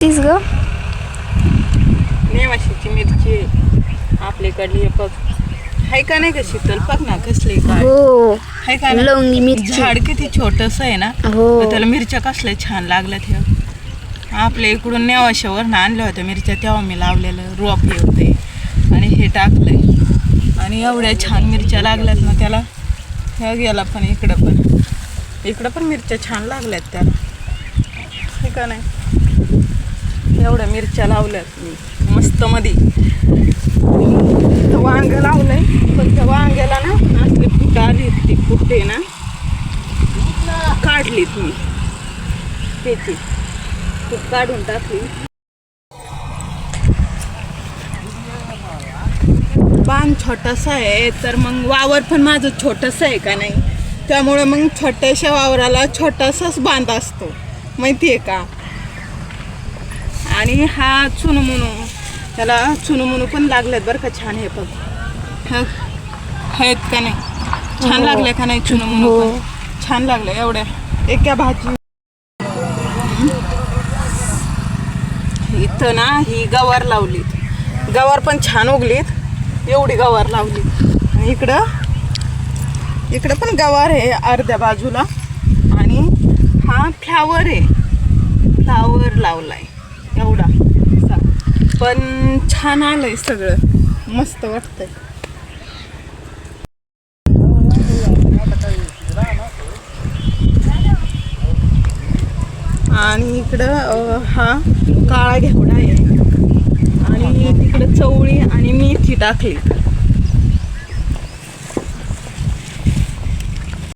तीच ग नेवाशीची मिरची आपल्याकडली बघ हाय का नाही ग शीतल बघ ना कसली काय हो हाय का ना? लवंगी मिरची झाड किती छोटस आहे ना हो त्याला मिरच्या कसल्या छान लागल्यात हे आपल्या इकडून नेवाशावरनं आणल्या होत्या मिरच्या तेव्हा मी लावलेलं रोप हे होते आणि हे टाकलंय आणि एवढ्या छान मिरच्या लागल्यात ना त्याला ह्या गेला पण इकडं पण मिरच्या छान लागल्यात त्याला हे का नाही एवढ्या मिरच्या लावल्यात मी मस्त मध्ये वांग लावलंय पण त्या वांग्याला ना असले फुट आली ती फुटे ना काढलीत मी त्याची फूट काढून टाकली बाण छोटासा आहे तर मग वावर पण माझं छोटंसं आहे का नाही त्यामुळे मग छोट्याशा वावराला छोटासाच बांध असतो माहिती आहे का आणि हा चुनमुनू त्याला चुनमुनू पण लागल्यात बरं का छान हे बघ आहेत का नाही छान लागले का नाही चुनमुनू पण छान लागलं एवढ्या एका भाजी इथं ना ही गवार लावली गवार पण छान उगलीत एवढी गवार लावली आणि इकडं पण गवार आहे अर्ध्या बाजूला आणि हा फ्लावर आहे फ्लावर लावलाय एवढा पण छान आलंय सगळं मस्त वाटतंय आणि इकडं हा काळा घेवडा आहे आणि तिकडं चवळी आणि मेथी टाकली